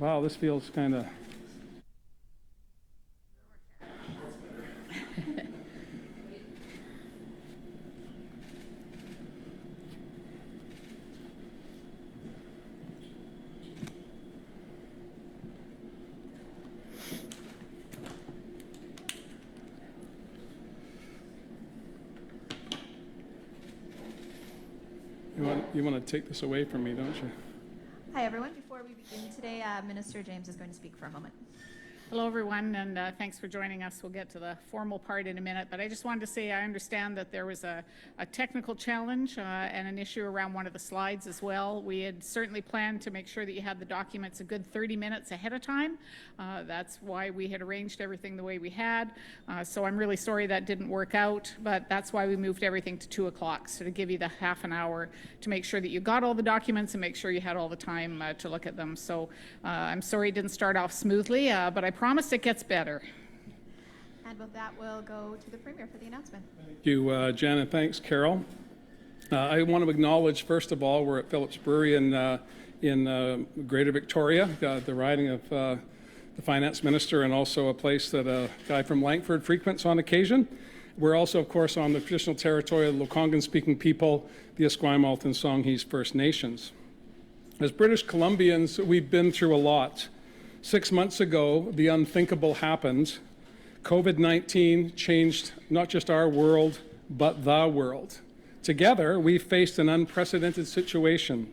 Wow, this feels kind of... You want to take this away from me, don't you? Hi, everyone. Before we begin today, Minister James is going to speak for a moment. Hello, everyone, and thanks for joining us. We'll get to the formal part in a minute, but I just wanted to say I understand that there was a technical challenge and an issue around one of the slides as well. We had certainly planned to make sure that you had the documents a good 30 minutes ahead of time. That's why we had arranged everything the way we had. So I'm really sorry that didn't work out, but that's why we moved everything to 2 o'clock, so to give you the half an hour to make sure that you got all the documents and make sure you had all the time to look at them. So I'm sorry it didn't start off smoothly, but I promise it gets better. And with that, we'll go to the Premier for the announcement. Thank you, Jen, and thanks, Carol. I want to acknowledge, first of all, we're at Phillips Brewery in Greater Victoria, the riding of the Finance Minister, and also a place that a guy from Langford frequents on occasion. We're also, of course, on the traditional territory of the Lekwungen-speaking people, the Esquimalt and Songhees First Nations. As British Columbians, we've been through a lot. 6 months ago, the unthinkable happened. COVID-19 changed not just our world, but the world. Together, we faced an unprecedented situation,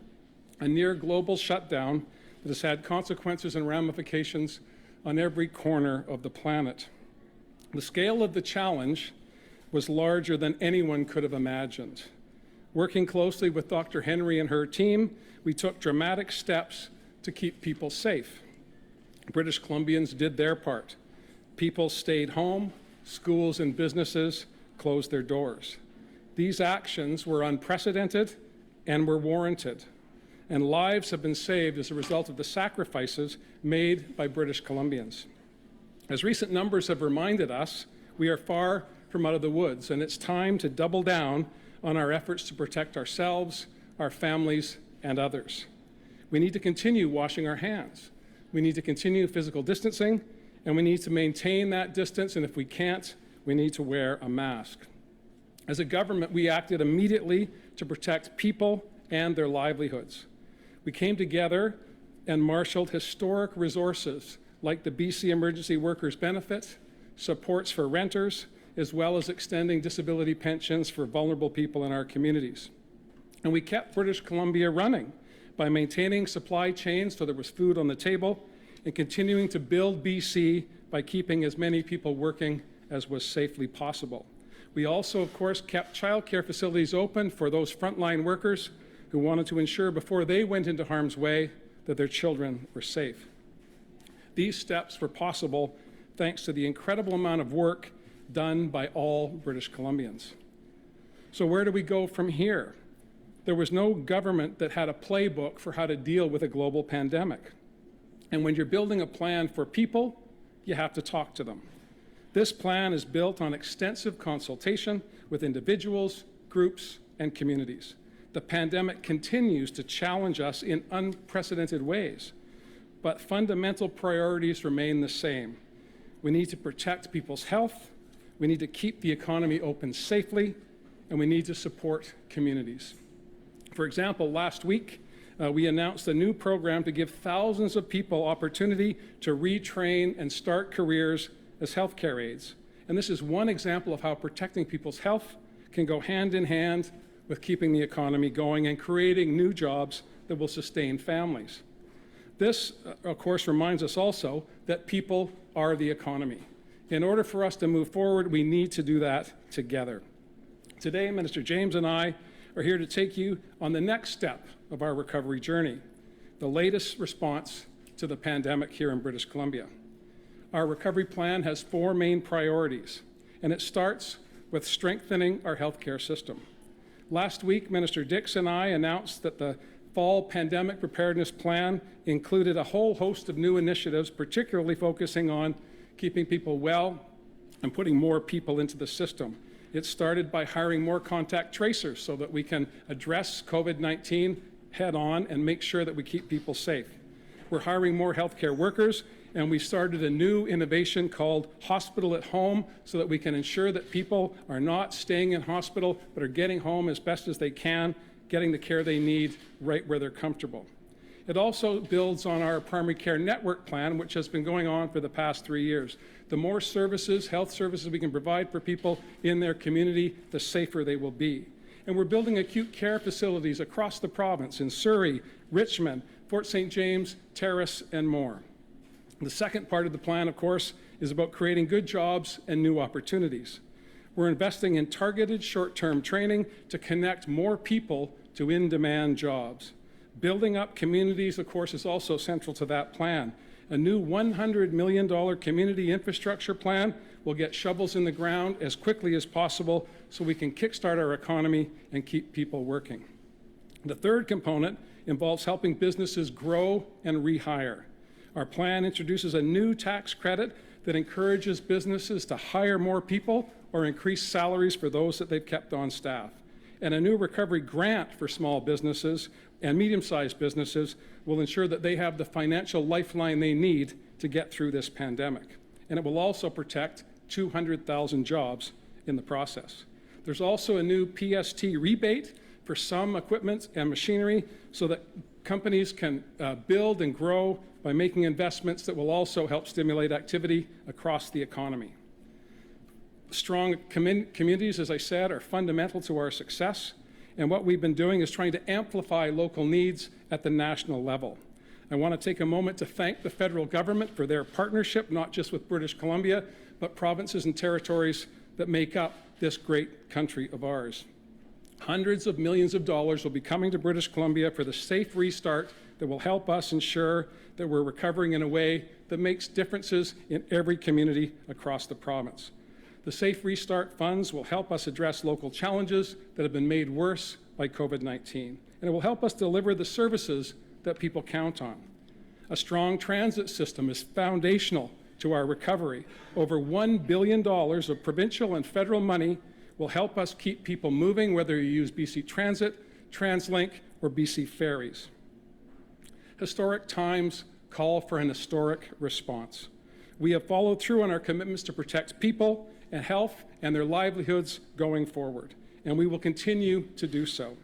a near global shutdown that has had consequences and ramifications on every corner of the planet. The scale of the challenge was larger than anyone could have imagined. Working closely with Dr. Henry and her team, we took dramatic steps to keep people safe. British Columbians did their part. People stayed home, schools and businesses closed their doors. These actions were unprecedented and were warranted, and lives have been saved as a result of the sacrifices made by British Columbians. As recent numbers have reminded us, we are far from out of the woods, and it's time to double down on our efforts to protect ourselves, our families, and others. We need to continue washing our hands. We need to continue physical distancing, and we need to maintain that distance, and if we can't, we need to wear a mask. As a government, we acted immediately to protect people and their livelihoods. We came together and marshaled historic resources like the BC Emergency Workers Benefit, supports for renters, as well as extending disability pensions for vulnerable people in our communities. And we kept British Columbia running by maintaining supply chains so there was food on the table, and continuing to build BC by keeping as many people working as was safely possible. We also, of course, kept childcare facilities open for those frontline workers who wanted to ensure before they went into harm's way that their children were safe. These steps were possible thanks to the incredible amount of work done by all British Columbians. So where do we go from here? There was no government that had a playbook for how to deal with a global pandemic. And when you're building a plan for people, you have to talk to them. This plan is built on extensive consultation with individuals, groups, and communities. The pandemic continues to challenge us in unprecedented ways, but fundamental priorities remain the same. We need to protect people's health, we need to keep the economy open safely, and we need to support communities. For example, last week, we announced a new program to give thousands of people opportunity to retrain and start careers as healthcare aides. And this is one example of how protecting people's health can go hand in hand with keeping the economy going and creating new jobs that will sustain families. This, of course, reminds us also that people are the economy. In order for us to move forward, we need to do that together. Today, Minister James and I are here to take you on the next step of our recovery journey, the latest response to the pandemic here in British Columbia. Our recovery plan has 4 main priorities, and it starts with strengthening our healthcare system. Last week, Minister Dix and I announced that the Fall Pandemic Preparedness Plan included a whole host of new initiatives, particularly focusing on keeping people well and putting more people into the system. It started by hiring more contact tracers so that we can address COVID-19 head on and make sure that we keep people safe. We're hiring more healthcare workers, and we started a new innovation called Hospital at Home so that we can ensure that people are not staying in hospital but are getting home as best as they can, getting the care they need right where they're comfortable. It also builds on our primary care network plan, which has been going on for the past 3 years. The more services, health services we can provide for people in their community, the safer they will be. And we're building acute care facilities across the province in Surrey, Richmond, Fort St. James, Terrace, and more. The second part of the plan, of course, is about creating good jobs and new opportunities. We're investing in targeted short-term training to connect more people to in-demand jobs. Building up communities, of course, is also central to that plan. A new $100 million community infrastructure plan will get shovels in the ground as quickly as possible so we can kickstart our economy and keep people working. The third component involves helping businesses grow and rehire. Our plan introduces a new tax credit that encourages businesses to hire more people or increase salaries for those that they've kept on staff. And a new recovery grant for small businesses and medium-sized businesses will ensure that they have the financial lifeline they need to get through this pandemic. And it will also protect 200,000 jobs in the process. There's also a new PST rebate for some equipment and machinery so that companies can build and grow by making investments that will also help stimulate activity across the economy. Strong communities, as I said, are fundamental to our success, and what we've been doing is trying to amplify local needs at the national level. I want to take a moment to thank the federal government for their partnership, not just with British Columbia, but provinces and territories that make up this great country of ours. Hundreds of millions of dollars will be coming to British Columbia for the safe restart that will help us ensure that we're recovering in a way that makes differences in every community across the province. The Safe Restart funds will help us address local challenges that have been made worse by COVID-19, and it will help us deliver the services that people count on. A strong transit system is foundational to our recovery. Over $1 billion of provincial and federal money will help us keep people moving, whether you use BC Transit, TransLink, or BC Ferries. Historic times call for an historic response. We have followed through on our commitments to protect people and health and their livelihoods going forward, and we will continue to do so.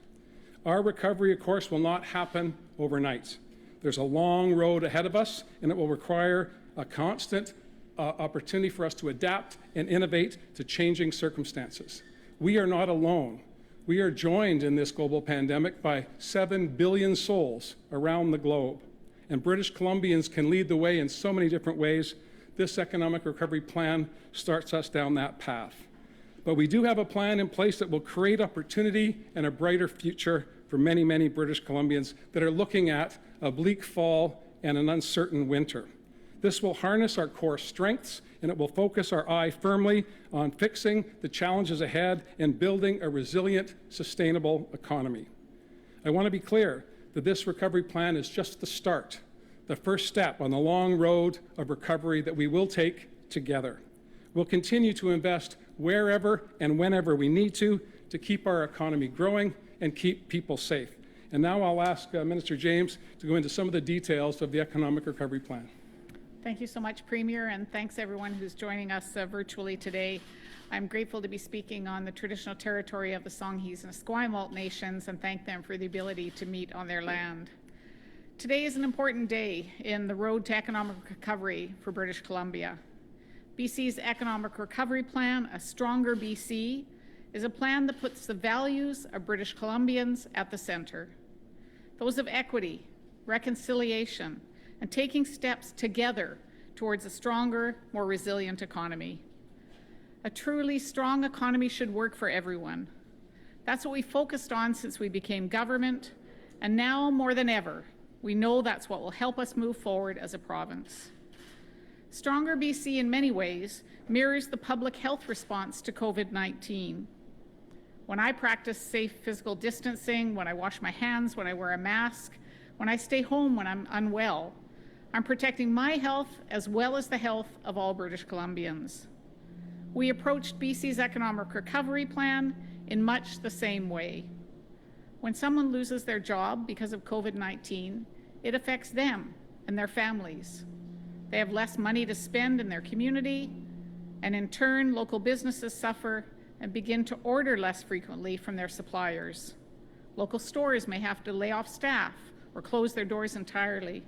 Our recovery, of course, will not happen overnight. There's a long road ahead of us, and it will require a constant opportunity for us to adapt and innovate to changing circumstances. We are not alone. We are joined in this global pandemic by 7 billion souls around the globe, and British Columbians can lead the way in so many different ways. This economic recovery plan starts us down that path. But we do have a plan in place that will create opportunity and a brighter future for many, many British Columbians that are looking at a bleak fall and an uncertain winter. This will harness our core strengths, and it will focus our eye firmly on fixing the challenges ahead and building a resilient, sustainable economy. I want to be clear that this recovery plan is just the start, the first step on the long road of recovery that we will take together. We'll continue to invest wherever and whenever we need to keep our economy growing and keep people safe. And now I'll ask Minister James to go into some of the details of the economic recovery plan. Thank you so much, Premier, and thanks everyone who's joining us virtually today. I'm grateful to be speaking on the traditional territory of the Songhees and Esquimalt nations and thank them for the ability to meet on their land. Today is an important day in the road to economic recovery for British Columbia. BC's Economic Recovery Plan, A Stronger BC, is a plan that puts the values of British Columbians at the center. Those of equity, reconciliation, and taking steps together towards a stronger, more resilient economy. A truly strong economy should work for everyone. That's what we focused on since we became government, and now more than ever, we know that's what will help us move forward as a province. Stronger BC in many ways mirrors the public health response to COVID-19. When I practice safe physical distancing, when I wash my hands, when I wear a mask, when I stay home when I'm unwell, I'm protecting my health as well as the health of all British Columbians. We approached BC's Economic Recovery Plan in much the same way. When someone loses their job because of COVID-19, it affects them and their families. They have less money to spend in their community, and in turn, local businesses suffer and begin to order less frequently from their suppliers. Local stores may have to lay off staff or close their doors entirely,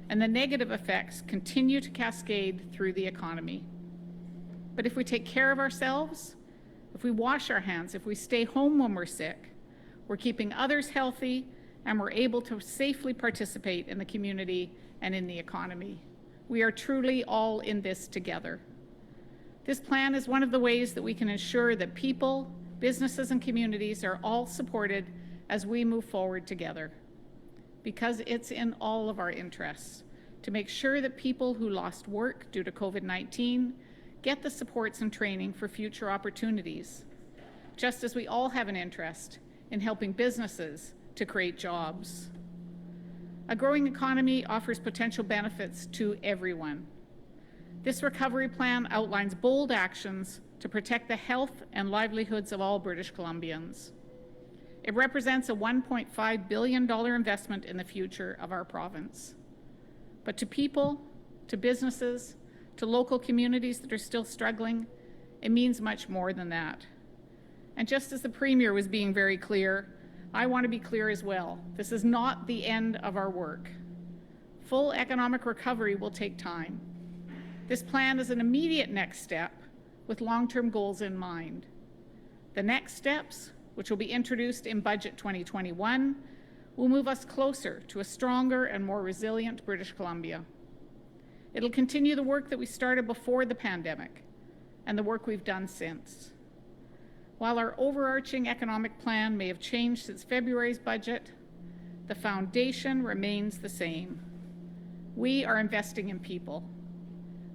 and the negative effects continue to cascade through the economy. But if we take care of ourselves, if we wash our hands, if we stay home when we're sick, we're keeping others healthy, and we're able to safely participate in the community and in the economy. We are truly all in this together. This plan is one of the ways that we can ensure that people, businesses, and communities are all supported as we move forward together, because it's in all of our interests to make sure that people who lost work due to COVID-19 get the supports and training for future opportunities, just as we all have an interest in helping businesses to create jobs. A growing economy offers potential benefits to everyone. This recovery plan outlines bold actions to protect the health and livelihoods of all British Columbians. It represents a $1.5 billion investment in the future of our province. But to people, to businesses, to local communities that are still struggling, it means much more than that. And just as the Premier was being very clear, I want to be clear as well. This is not the end of our work. Full economic recovery will take time. This plan is an immediate next step with long-term goals in mind. The next steps, which will be introduced in Budget 2021, will move us closer to a stronger and more resilient British Columbia. It'll continue the work that we started before the pandemic and the work we've done since. While our overarching economic plan may have changed since February's budget, the foundation remains the same. We are investing in people.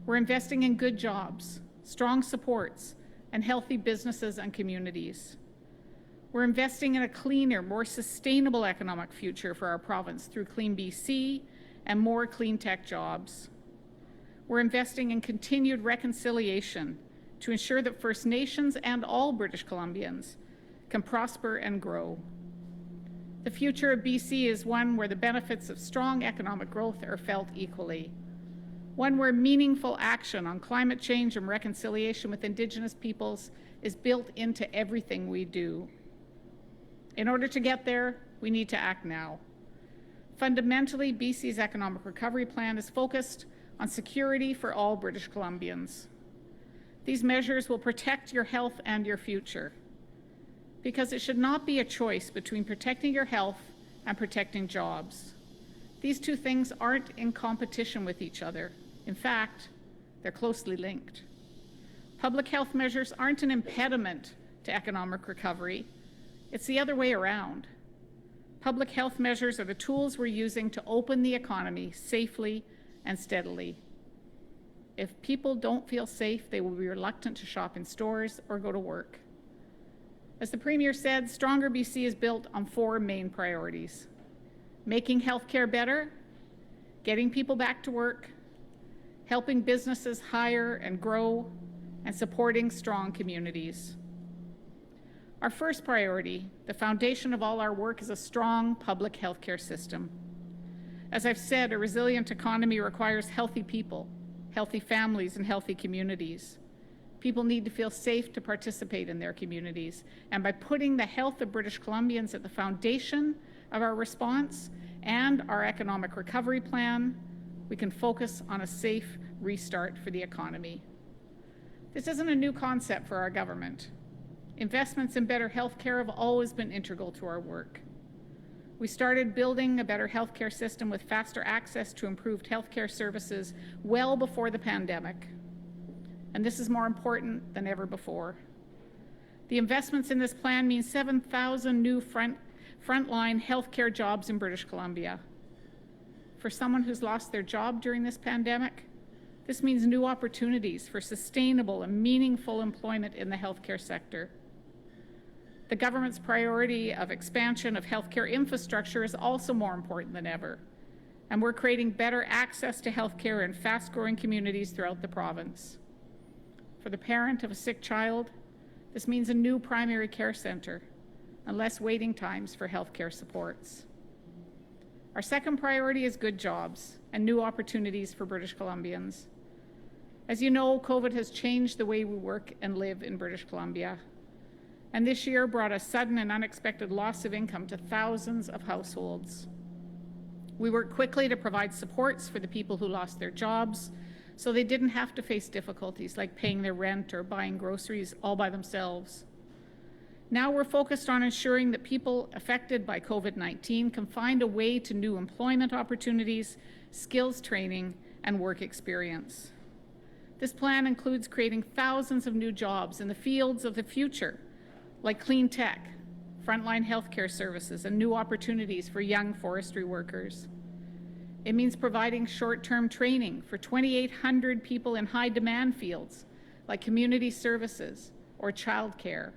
We're investing in good jobs, strong supports, and healthy businesses and communities. We're investing in a cleaner, more sustainable economic future for our province through Clean BC and more clean tech jobs. We're investing in continued reconciliation to ensure that First Nations and all British Columbians can prosper and grow. The future of BC is one where the benefits of strong economic growth are felt equally, one where meaningful action on climate change and reconciliation with Indigenous peoples is built into everything we do. In order to get there, we need to act now. Fundamentally, BC's economic recovery plan is focused on security for all British Columbians. These measures will protect your health and your future, because it should not be a choice between protecting your health and protecting jobs. These two things aren't in competition with each other. In fact, they're closely linked. Public health measures aren't an impediment to economic recovery. It's the other way around. Public health measures are the tools we're using to open the economy safely and steadily. If people don't feel safe, they will be reluctant to shop in stores or go to work. As the Premier said, Stronger BC is built on 4 main priorities: making healthcare better, getting people back to work, helping businesses hire and grow, and supporting strong communities. Our first priority, the foundation of all our work, is a strong public healthcare system. As I've said, a resilient economy requires healthy people, healthy families, and healthy communities. People need to feel safe to participate in their communities, and by putting the health of British Columbians at the foundation of our response and our economic recovery plan, we can focus on a safe restart for the economy. This isn't a new concept for our government. Investments in better healthcare have always been integral to our work. We started building a better healthcare system with faster access to improved healthcare services well before the pandemic, and this is more important than ever before. The investments in this plan mean 7,000 new frontline healthcare jobs in British Columbia. For someone who's lost their job during this pandemic, this means new opportunities for sustainable and meaningful employment in the healthcare sector. The government's priority of expansion of healthcare infrastructure is also more important than ever, and we're creating better access to healthcare in fast-growing communities throughout the province. For the parent of a sick child, this means a new primary care centre and less waiting times for healthcare supports. Our second priority is good jobs and new opportunities for British Columbians. As you know, COVID has changed the way we work and live in British Columbia. And this year brought a sudden and unexpected loss of income to thousands of households. We worked quickly to provide supports for the people who lost their jobs, so they didn't have to face difficulties like paying their rent or buying groceries all by themselves. Now we're focused on ensuring that people affected by COVID-19 can find a way to new employment opportunities, skills training, and work experience. This plan includes creating thousands of new jobs in the fields of the future, like clean tech, frontline healthcare services, and new opportunities for young forestry workers. It means providing short-term training for 2,800 people in high-demand fields, like community services or childcare.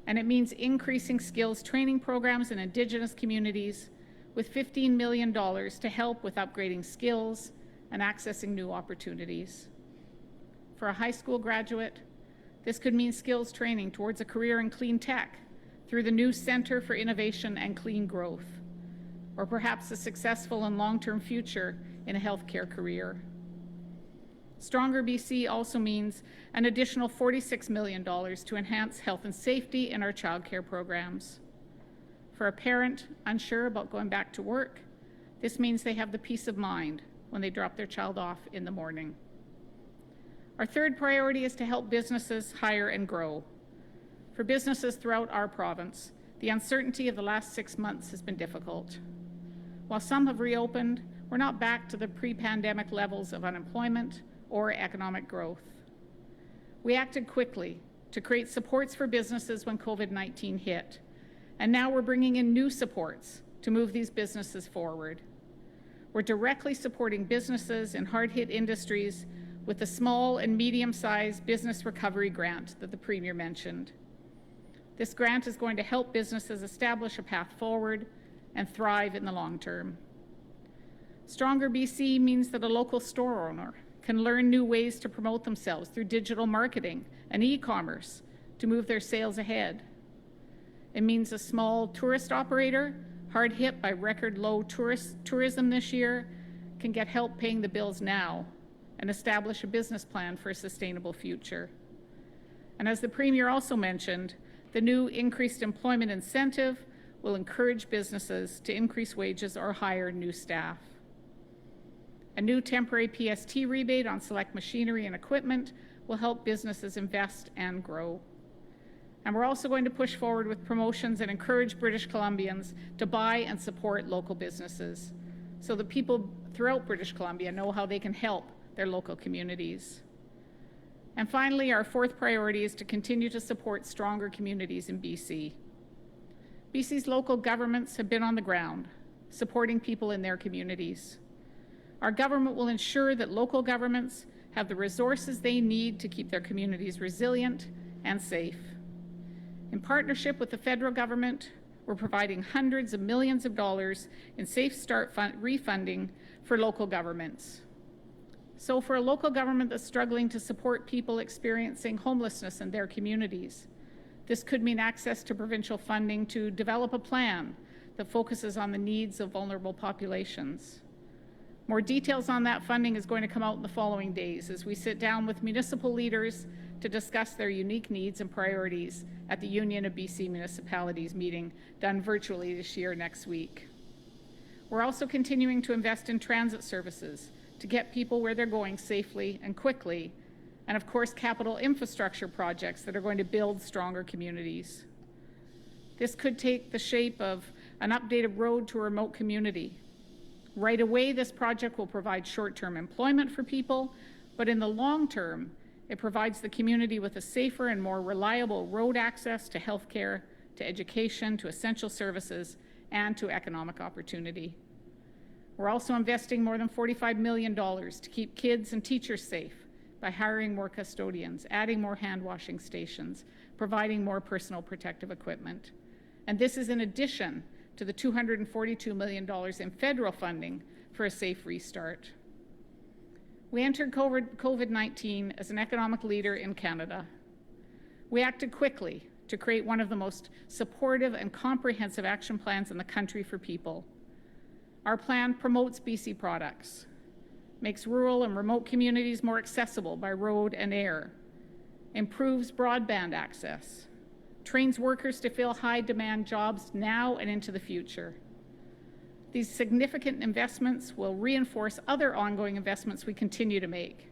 And it means increasing skills training programs in Indigenous communities with $15 million to help with upgrading skills and accessing new opportunities. For a high school graduate, this could mean skills training towards a career in clean tech through the new Centre for Innovation and Clean Growth, or perhaps a successful and long-term future in a healthcare career. Stronger BC also means an additional $46 million to enhance health and safety in our childcare programs. For a parent unsure about going back to work, this means they have the peace of mind when they drop their child off in the morning. Our third priority is to help businesses hire and grow. For businesses throughout our province, the uncertainty of the last 6 months has been difficult. While some have reopened, we're not back to the pre-pandemic levels of unemployment or economic growth. We acted quickly to create supports for businesses when COVID-19 hit, and now we're bringing in new supports to move these businesses forward. We're directly supporting businesses in hard-hit industries with the small and medium-sized business recovery grant that the Premier mentioned. This grant is going to help businesses establish a path forward and thrive in the long term. Stronger BC means that a local store owner can learn new ways to promote themselves through digital marketing and e-commerce to move their sales ahead. It means a small tourist operator, hard hit by record low tourism this year, can get help paying the bills now and establish a business plan for a sustainable future. And as the Premier also mentioned, the new increased employment incentive will encourage businesses to increase wages or hire new staff. A new temporary PST rebate on select machinery and equipment will help businesses invest and grow. And we're also going to push forward with promotions and encourage British Columbians to buy and support local businesses so that people throughout British Columbia know how they can help their local communities. And finally, our fourth priority is to continue to support stronger communities in BC. BC's local governments have been on the ground, supporting people in their communities. Our government will ensure that local governments have the resources they need to keep their communities resilient and safe. In partnership with the federal government, we're providing hundreds of millions of dollars in Safe Start refunding for local governments. So for a local government that's struggling to support people experiencing homelessness in their communities, this could mean access to provincial funding to develop a plan that focuses on the needs of vulnerable populations. More details on that funding is going to come out in the following days as we sit down with municipal leaders to discuss their unique needs and priorities at the Union of BC Municipalities meeting done virtually this year next week. We're also continuing to invest in transit services to get people where they're going safely and quickly, and of course capital infrastructure projects that are going to build stronger communities. This could take the shape of an updated road to a remote community. Right away, this project will provide short-term employment for people, but in the long term, it provides the community with a safer and more reliable road access to healthcare, to education, to essential services, and to economic opportunity. We're also investing more than $45 million to keep kids and teachers safe by hiring more custodians, adding more hand washing stations, providing more personal protective equipment. And this is in addition to the $242 million in federal funding for a safe restart. We entered COVID-19 as an economic leader in Canada. We acted quickly to create one of the most supportive and comprehensive action plans in the country for people. Our plan promotes BC products, makes rural and remote communities more accessible by road and air, improves broadband access, trains workers to fill high-demand jobs now and into the future. These significant investments will reinforce other ongoing investments we continue to make.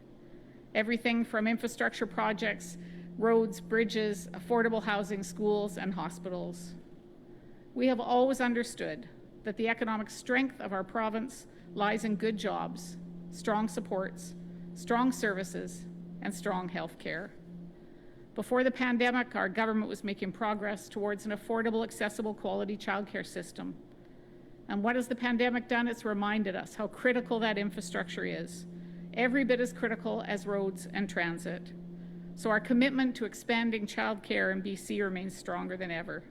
Everything from infrastructure projects, roads, bridges, affordable housing, schools, and hospitals. We have always understood that the economic strength of our province lies in good jobs, strong supports, strong services, and strong health care. Before the pandemic, our government was making progress towards an affordable, accessible, quality childcare system. And what has the pandemic done? It's reminded us how critical that infrastructure is, every bit as critical as roads and transit. So our commitment to expanding childcare in BC remains stronger than ever.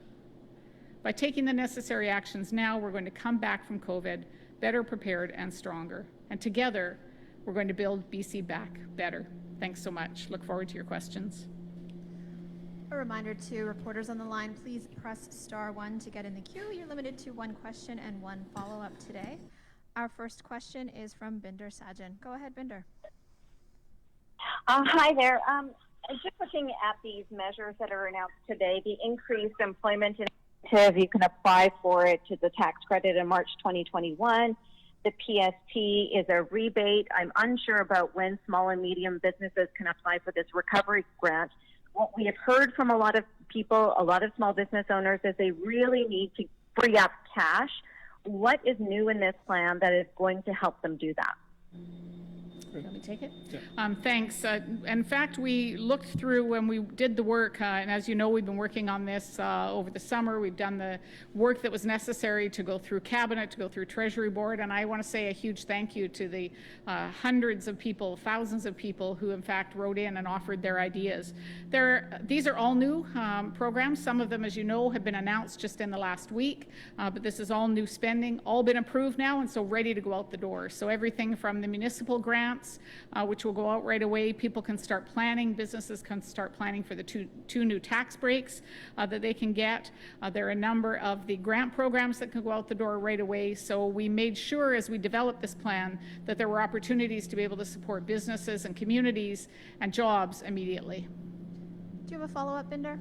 By taking the necessary actions now, we're going to come back from COVID better prepared and stronger. And together, we're going to build BC back better. Thanks so much. Look forward to your questions. A reminder to reporters on the line, please press *1 to get in the queue. You're limited to one question and one follow-up today. Our first question is from Binder Sajan. Go ahead, Binder. Hi there. Just looking at these measures that are announced today, the increased employment incentive, you can apply for it to the tax credit in March 2021. The PST is a rebate. I'm unsure about when small and medium businesses can apply for this recovery grant. What we have heard from a lot of people, a lot of small business owners, is they really need to free up cash. What is new in this plan that is going to help them do that? Let me take it. Yeah. Thanks. In fact, we looked through when we did the work, and as you know, we've been working on this over the summer. We've done the work that was necessary to go through Cabinet, to go through Treasury Board, and I want to say a huge thank you to the hundreds of people, thousands of people who in fact wrote in and offered their ideas. These are all new programs. Some of them, as you know, have been announced just in the last week, but this is all new spending, all been approved now, and so ready to go out the door. So everything from the municipal grants, which will go out right away. People can start planning. Businesses can start planning for the two new tax breaks that they can get. There are a number of the grant programs that can go out the door right away. So we made sure as we developed this plan that there were opportunities to be able to support businesses and communities and jobs immediately. Do you have a follow-up, Binder?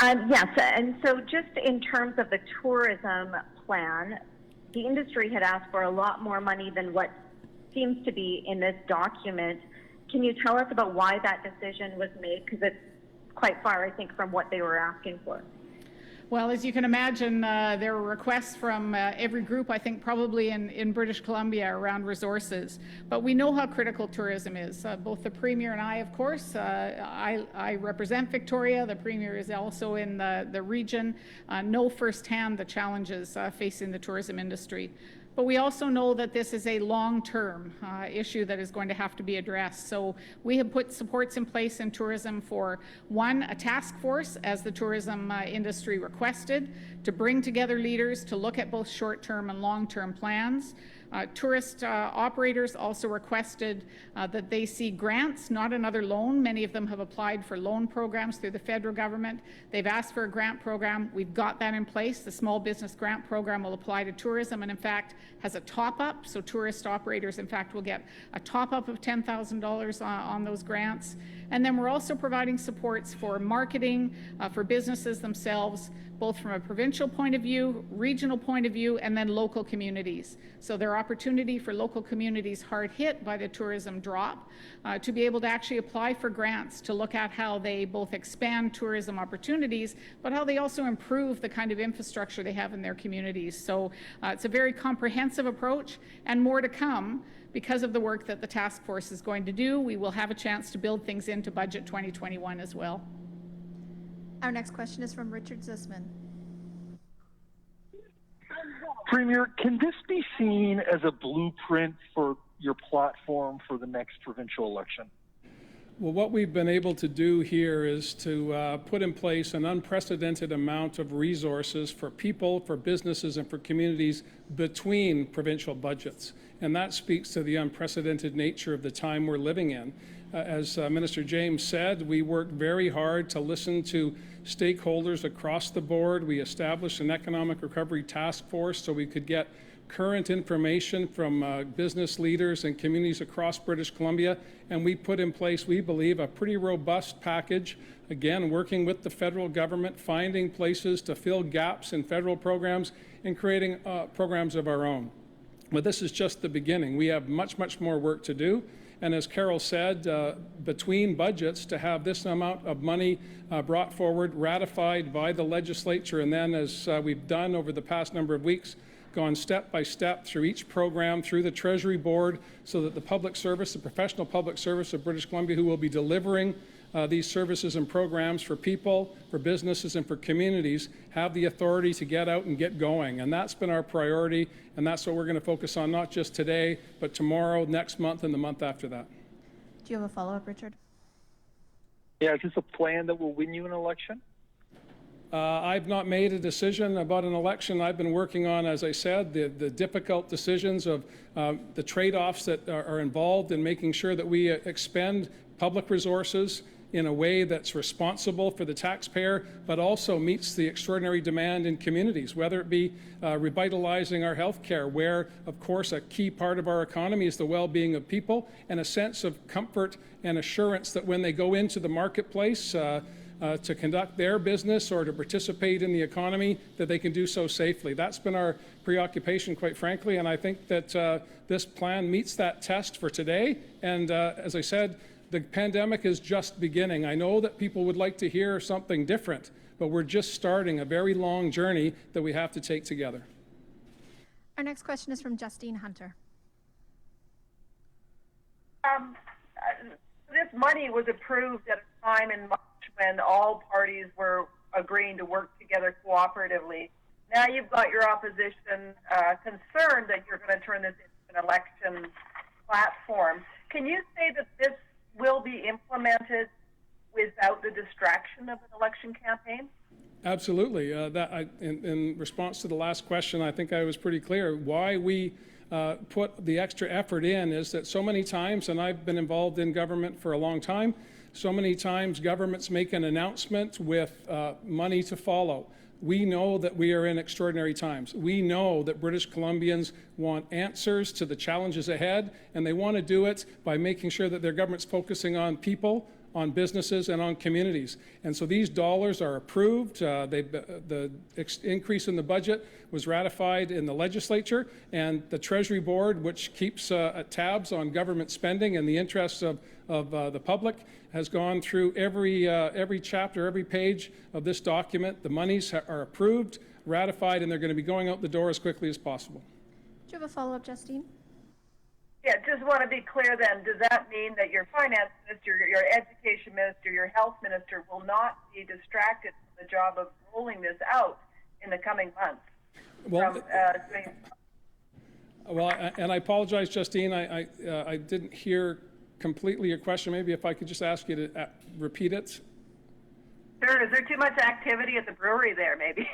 Yes, and so just in terms of the tourism plan, the industry had asked for a lot more money than what seems to be in this document. Can you tell us about why that decision was made? Because it's quite far, I think, from what they were asking for. Well, as you can imagine, there were requests from every group, I think probably in British Columbia, around resources. But we know how critical tourism is. Both the Premier and I, of course, I represent Victoria. The Premier is also in the region, know firsthand the challenges facing the tourism industry. But we also know that this is a long-term issue that is going to have to be addressed. So we have put supports in place in tourism for, one, a task force, as the tourism industry requested, to bring together leaders to look at both short-term and long-term plans. Tourist operators also requested that they see grants, not another loan. Many of them have applied for loan programs through the federal government. They've asked for a grant program. We've got that in place. The small business grant program will apply to tourism and in fact has a top-up. So tourist operators in fact will get a top-up of $10,000 on those grants. And then we're also providing supports for marketing, for businesses themselves, both from a provincial point of view, regional point of view, and then local communities. So there are opportunity for local communities hard hit by the tourism drop to be able to actually apply for grants to look at how they both expand tourism opportunities, but how they also improve the kind of infrastructure they have in their communities. So it's a very comprehensive approach and more to come. Because of the work that the task force is going to do, we will have a chance to build things into Budget 2021 as well. Our next question is from Richard Zussman. Premier, can this be seen as a blueprint for your platform for the next provincial election? Well, what we've been able to do here is to put in place an unprecedented amount of resources for people, for businesses, and for communities between provincial budgets. And that speaks to the unprecedented nature of the time we're living in. As Minister James said, we worked very hard to listen to stakeholders across the board. We established an economic recovery task force so we could get current information from business leaders and communities across British Columbia, and we put in place, we believe, a pretty robust package, again, working with the federal government, finding places to fill gaps in federal programs and creating programs of our own. But this is just the beginning. We have much, much more work to do. And as Carole said, between budgets, to have this amount of money brought forward, ratified by the legislature, and then as we've done over the past number of weeks, gone step by step through each program, through the Treasury Board, so that the public service, the professional public service of British Columbia, who will be delivering these services and programs for people, for businesses, and for communities, have the authority to get out and get going. And that's been our priority, and that's what we're going to focus on, not just today, but tomorrow, next month, and the month after that. Do you have a follow-up, Richard? Yeah, is this a plan that will win you an election? I've not made a decision about an election. I've been working on, as I said, the difficult decisions of the trade-offs that are involved in making sure that we expend public resources in a way that's responsible for the taxpayer, but also meets the extraordinary demand in communities, whether it be revitalizing our health care, where, of course, a key part of our economy is the well-being of people, and a sense of comfort and assurance that when they go into the marketplace, to conduct their business or to participate in the economy, that they can do so safely. That's been our preoccupation, quite frankly, and I think that this plan meets that test for today. And as I said, the pandemic is just beginning. I know that people would like to hear something different, but we're just starting a very long journey that we have to take together. Our next question is from Justine Hunter. This money was approved at a time in March when all parties were agreeing to work together cooperatively. Now you've got your opposition concerned that you're going to turn this into an election platform. Can you say that this will be implemented without the distraction of an election campaign? Absolutely. In response to the last question, I think I was pretty clear. Why we put the extra effort in is that so many times, and I've been involved in government for a long time, so many times governments make an announcement with money to follow. We know that we are in extraordinary times. We know that British Columbians want answers to the challenges ahead, and they want to do it by making sure that their government's focusing on people, on businesses, and on communities. And so these dollars are approved. The increase in the budget was ratified in the legislature, and the Treasury Board, which keeps tabs on government spending in the interests of the public, has gone through every chapter, every page of this document. The monies are approved, ratified, and they're going to be going out the door as quickly as possible. Do you have a follow-up, Justine? Yeah, just want to be clear then, does that mean that your finance minister, your education minister, your health minister will not be distracted from the job of rolling this out in the coming months? Well, and I apologize, Justine, I didn't hear completely your question. Maybe if I could just ask you to repeat it. Sure. Is there too much activity at the brewery there, maybe?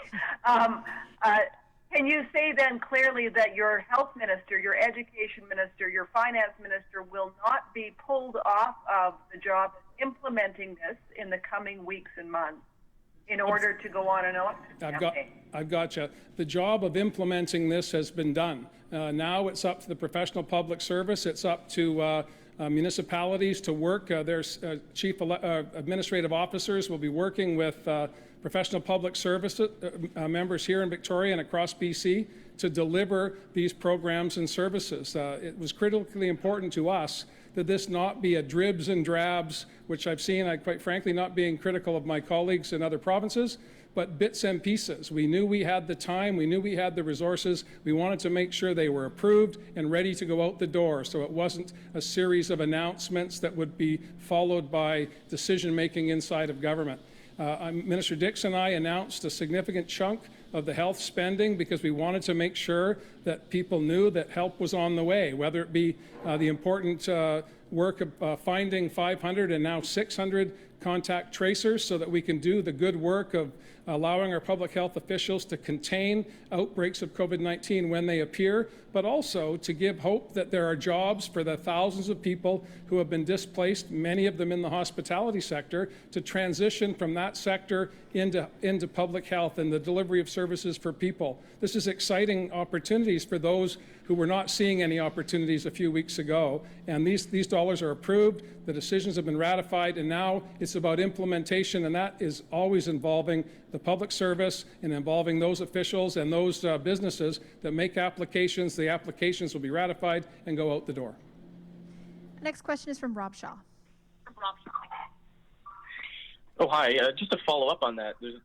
Can you say then clearly that your health minister, your education minister, your finance minister will not be pulled off of the job of implementing this in the coming weeks and months in order to go on an election campaign? I've got you. The job of implementing this has been done. Now it's up to the professional public service. It's up to municipalities to work. Their chief administrative officers will be working with professional public service members here in Victoria and across BC to deliver these programs and services. It was critically important to us that this not be a dribs and drabs, which I've seen, quite frankly, not being critical of my colleagues in other provinces, but bits and pieces. We knew we had the time, we knew we had the resources, we wanted to make sure they were approved and ready to go out the door, so it wasn't a series of announcements that would be followed by decision-making inside of government. Minister Dix and I announced a significant chunk of the health spending because we wanted to make sure that people knew that help was on the way, whether it be the important work of finding 500 and now 600 contact tracers so that we can do the good work of allowing our public health officials to contain outbreaks of COVID-19 when they appear, but also to give hope that there are jobs for the thousands of people who have been displaced, many of them in the hospitality sector, to transition from that sector into public health and the delivery of services for people. This is exciting opportunities for those who were not seeing any opportunities a few weeks ago. And these dollars are approved, the decisions have been ratified, and now it's about implementation, and that is always involving the public service and involving those officials and those businesses that make applications. The applications will be ratified and go out the door. Next question is from Rob Shaw. Oh, hi. Just to follow up on that, there's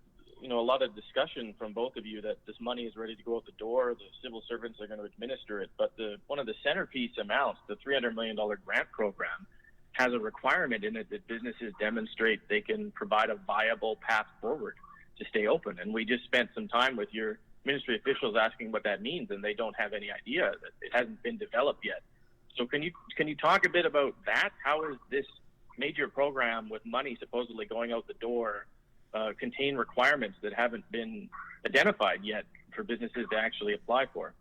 a lot of discussion from both of you that this money is ready to go out the door. The civil servants are going to administer it. But one of the centerpiece amounts, the $300 million grant program, has a requirement in it that businesses demonstrate they can provide a viable path forward to stay open. And we just spent some time with your ministry officials asking what that means, and they don't have any idea. That it hasn't been developed yet. So can you talk a bit about that? How is this major program with money supposedly going out the door contain requirements that haven't been identified yet for businesses to actually apply for?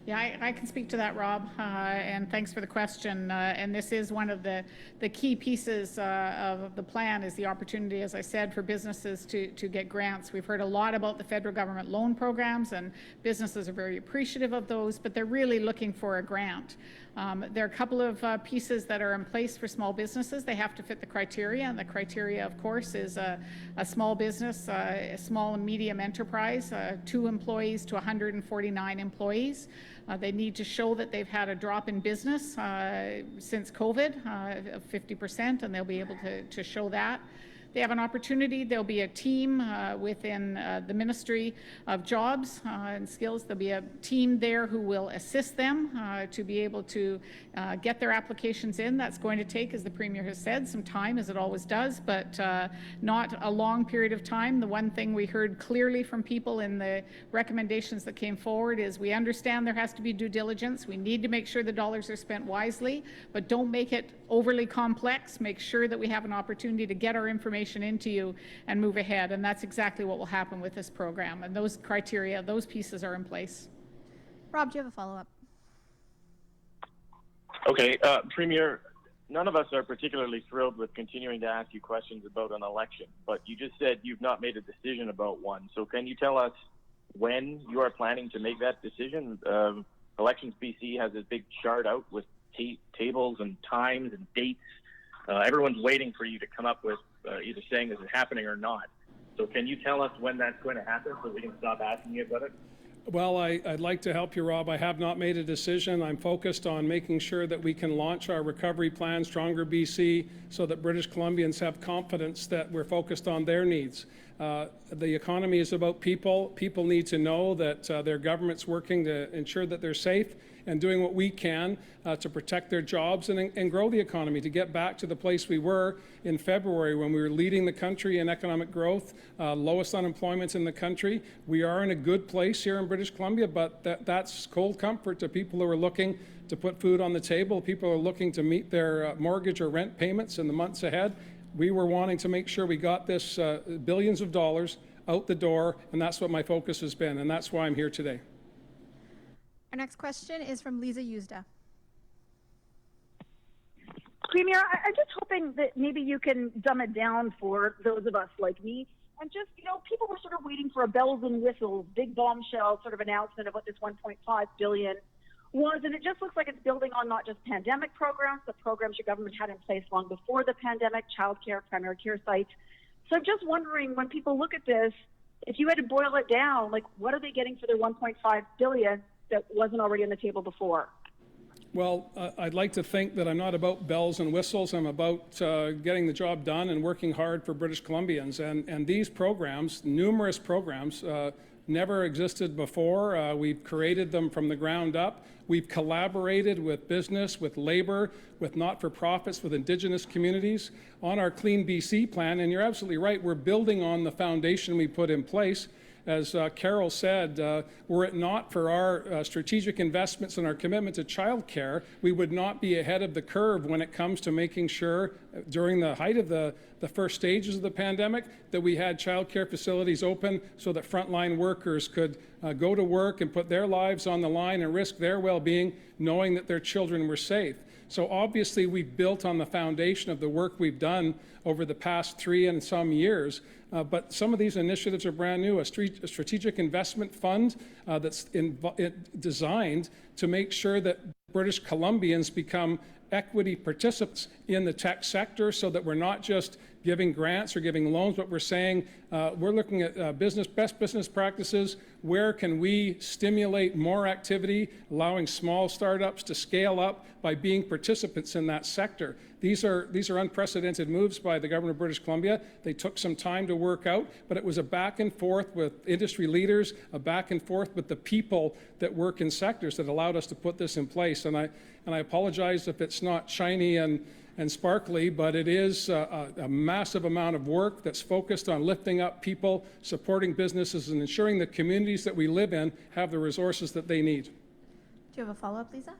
Yeah, I can speak to that, Rob, and thanks for the question. And this is one of the key pieces of the plan is the opportunity, as I said, for businesses to get grants. We've heard a lot about the federal government loan programs, and businesses are very appreciative of those, but they're really looking for a grant. There are a couple of pieces that are in place for small businesses. They have to fit the criteria, and the criteria, of course, is a small business, a small and medium enterprise, 2 employees to 149 employees. They need to show that they've had a drop in business since COVID of 50%, and they'll be able to show that. They have an opportunity. There'll be a team within the Ministry of Jobs and Skills. There'll be a team there who will assist them to be able to get their applications in. That's going to take, as the Premier has said, some time, as it always does, but not a long period of time. The one thing we heard clearly from people in the recommendations that came forward is we understand there has to be due diligence. We need to make sure the dollars are spent wisely, but don't make it overly complex. Make sure that we have an opportunity to get our information into you and move ahead, and that's exactly what will happen with this program, and those criteria, those pieces are in place. Rob, do you have a follow-up? Okay, Premier, none of us are particularly thrilled with continuing to ask you questions about an election, but you just said you've not made a decision about one. So can you tell us when you are planning to make that decision? Elections BC has this big chart out with tables and times and dates. Everyone's waiting for you to come up with either saying this is happening or not. So can you tell us when that's going to happen so we can stop asking you about it? Well, I'd like to help you, Rob. I have not made a decision. I'm focused on making sure that we can launch our recovery plan, Stronger BC, so that British Columbians have confidence that we're focused on their needs. The economy is about people. People need to know that their government's working to ensure that they're safe and doing what we can to protect their jobs and grow the economy, to get back to the place we were in February when we were leading the country in economic growth, lowest unemployment in the country. We are in a good place here in British Columbia, but that's cold comfort to people who are looking to put food on the table. People are looking to meet their mortgage or rent payments in the months ahead. We were wanting to make sure we got this billions of dollars out the door, and that's what my focus has been, and that's why I'm here today. Our next question is from Lisa Yuzda. Premier, I'm just hoping that maybe you can dumb it down for those of us like me. And just, people were sort of waiting for a bells and whistles, big bombshell sort of announcement of what this $1.5 billion was. And it just looks like it's building on not just pandemic programs, but programs your government had in place long before the pandemic, childcare, primary care sites. So I'm just wondering, when people look at this, if you had to boil it down, what are they getting for their $1.5 billion that wasn't already on the table before? Well, I'd like to think that I'm not about bells and whistles. I'm about getting the job done and working hard for British Columbians. And these programs, numerous programs, never existed before. We've created them from the ground up. We've collaborated with business, with labor, with not-for-profits, with Indigenous communities on our Clean BC plan. And you're absolutely right, we're building on the foundation we put in place. As Carole said, were it not for our strategic investments and our commitment to childcare, we would not be ahead of the curve when it comes to making sure during the height of the first stages of the pandemic that we had childcare facilities open so that frontline workers could go to work and put their lives on the line and risk their well-being knowing that their children were safe. So obviously we've built on the foundation of the work we've done over the past 3 and some years, but some of these initiatives are brand new. A strategic investment fund that's designed to make sure that British Columbians become equity participants in the tech sector so that we're not just giving grants or giving loans, but we're saying we're looking at best business practices. Where can we stimulate more activity, allowing small startups to scale up by being participants in that sector? These are unprecedented moves by the government of British Columbia. They took some time to work out, but it was a back and forth with industry leaders, a back and forth with the people that work in sectors that allowed us to put this in place. And I apologize if it's not shiny and sparkly, but it is a massive amount of work that's focused on lifting up people, supporting businesses, and ensuring the communities that we live in have the resources that they need. Do you have a follow-up, Lisa?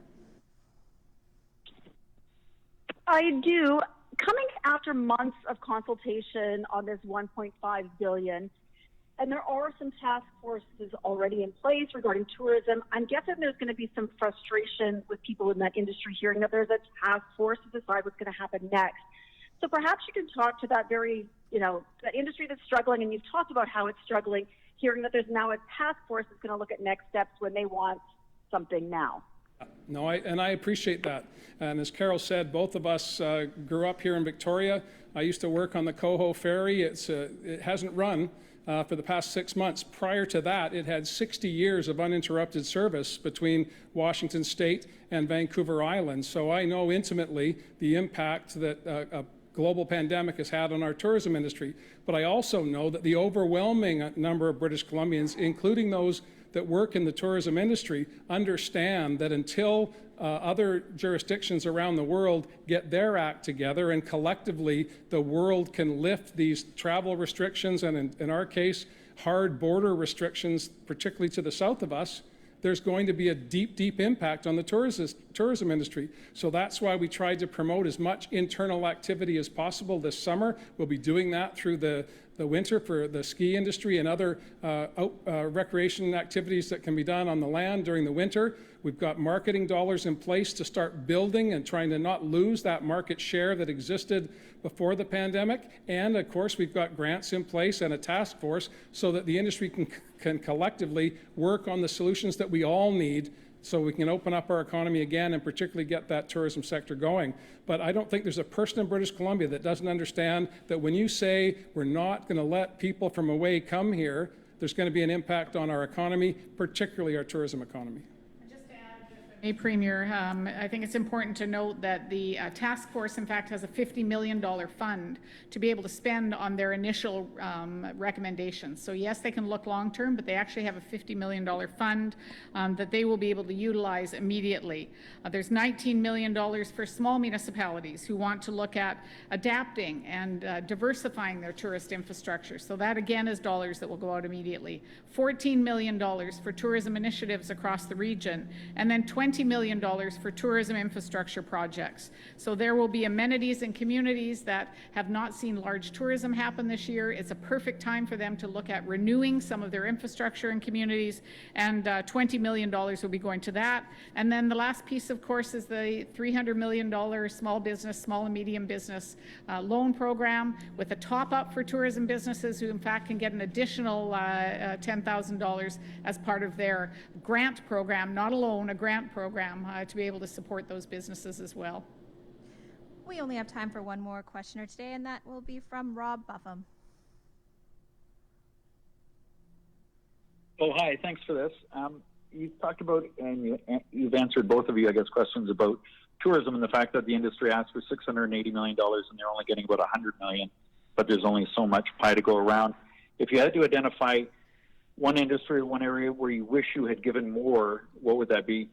I do. Coming after months of consultation on this $1.5 billion, and there are some task forces already in place regarding tourism, I'm guessing there's going to be some frustration with people in that industry hearing that there's a task force to decide what's going to happen next. So perhaps you can talk to that that industry that's struggling, and you've talked about how it's struggling, hearing that there's now a task force that's going to look at next steps when they want something now. No, I appreciate that. And as Carole said, both of us grew up here in Victoria. I used to work on the Coho Ferry. It hasn't run for the past 6 months. Prior to that, it had 60 years of uninterrupted service between Washington State and Vancouver Island. So I know intimately the impact that a global pandemic has had on our tourism industry. But I also know that the overwhelming number of British Columbians, including those that work in the tourism industry, understand that until other jurisdictions around the world get their act together and collectively the world can lift these travel restrictions and in our case, hard border restrictions, particularly to the south of us, there's going to be a deep, deep impact on the tourism industry. So that's why we tried to promote as much internal activity as possible this summer. We'll be doing that through the winter for the ski industry and other recreation activities that can be done on the land during the winter. We've got marketing dollars in place to start building and trying to not lose that market share that existed before the pandemic. And of course, we've got grants in place and a task force so that the industry can collectively work on the solutions that we all need so we can open up our economy again and particularly get that tourism sector going. But I don't think there's a person in British Columbia that doesn't understand that when you say we're not going to let people from away come here, there's going to be an impact on our economy, particularly our tourism economy. Hey, Premier, I think it's important to note that the task force, in fact, has a $50 million fund to be able to spend on their initial recommendations. So yes, they can look long-term, but they actually have a $50 million fund that they will be able to utilize immediately. There's $19 million for small municipalities who want to look at adapting and diversifying their tourist infrastructure. So that, again, is dollars that will go out immediately. $14 million for tourism initiatives across the region, and then $20 million for tourism infrastructure projects. So there will be amenities in communities that have not seen large tourism happen this year. It's a perfect time for them to look at renewing some of their infrastructure in communities, and $20 million will be going to that. And then the last piece, of course, is the $300 million small and medium business loan program with a top-up for tourism businesses who, in fact, can get an additional $10,000 as part of their grant program, not a loan, a grant program to be able to support those businesses as well. We only have time for one more questioner today, and that will be from Rob Buffum. Oh, hi. Thanks for this. You've talked about, and you've answered, both of you, I guess, questions about tourism and the fact that the industry asked for $680 million and they're only getting about $100 million, but there's only so much pie to go around. If you had to identify one industry or one area where you wish you had given more, what would that be?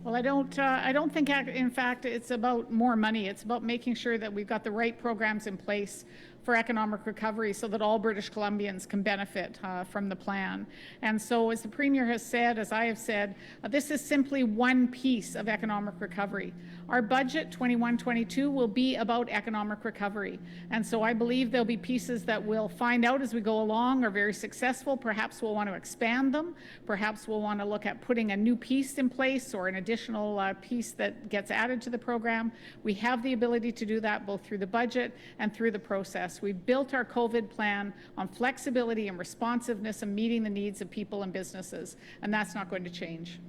Well, I don't think, in fact, it's about more money. It's about making sure that we've got the right programs in place for economic recovery so that all British Columbians can benefit from the plan. And so, as the Premier has said, as I have said, this is simply one piece of economic recovery. Our budget 21-22 will be about economic recovery. And so I believe there'll be pieces that we'll find out as we go along are very successful. Perhaps we'll want to expand them. Perhaps we'll want to look at putting a new piece in place or an additional piece that gets added to the program. We have the ability to do that both through the budget and through the process. We've built our COVID plan on flexibility and responsiveness and meeting the needs of people and businesses, and that's not going to change.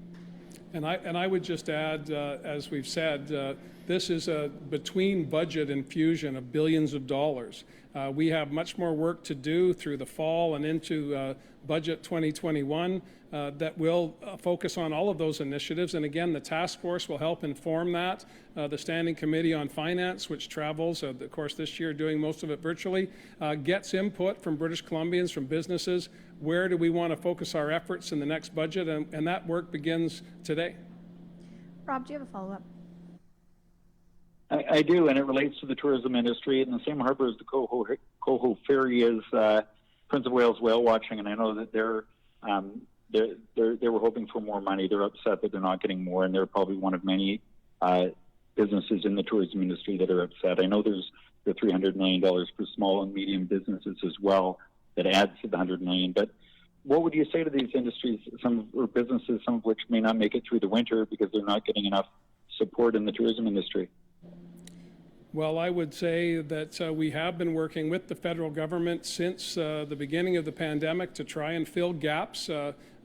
And I would just add, as we've said, this is a between budget infusion of billions of dollars. We have much more work to do through the fall and into budget 2021 that will focus on all of those initiatives. And again, the task force will help inform that. The Standing Committee on Finance, which travels, of course, this year doing most of it virtually, gets input from British Columbians, from businesses. Where do we want to focus our efforts in the next budget? And that work begins today. Rob, do you have a follow-up? I do, and it relates to the tourism industry. In the same harbor as the Coho Ferry is Prince of Wales whale watching, and I know that they were hoping for more money. They're upset that they're not getting more, and they're probably one of many businesses in the tourism industry that are upset. I know there's the $300 million for small and medium businesses as well that adds to the $100 million. But what would you say to these industries, or businesses, some of which may not make it through the winter because they're not getting enough support in the tourism industry? Well, I would say that we have been working with the federal government since the beginning of the pandemic to try and fill gaps.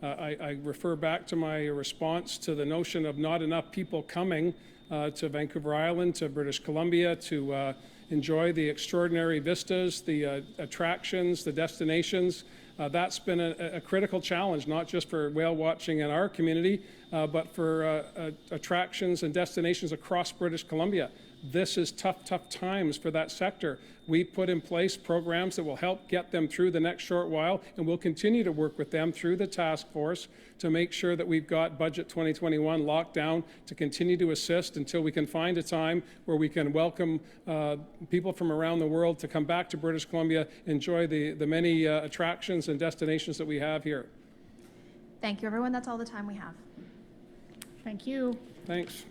I refer back to my response to the notion of not enough people coming to Vancouver Island, to British Columbia, to enjoy the extraordinary vistas, the attractions, the destinations. That's been a critical challenge, not just for whale watching in our community, but for attractions and destinations across British Columbia. This is tough times for that sector. We put in place programs that will help get them through the next short while, and we'll continue to work with them through the task force to make sure that we've got Budget 2021 locked down to continue to assist until we can find a time where we can welcome people from around the world to come back to British Columbia, enjoy the many attractions and destinations that we have here. Thank you, everyone. That's all the time we have. Thank you. Thanks.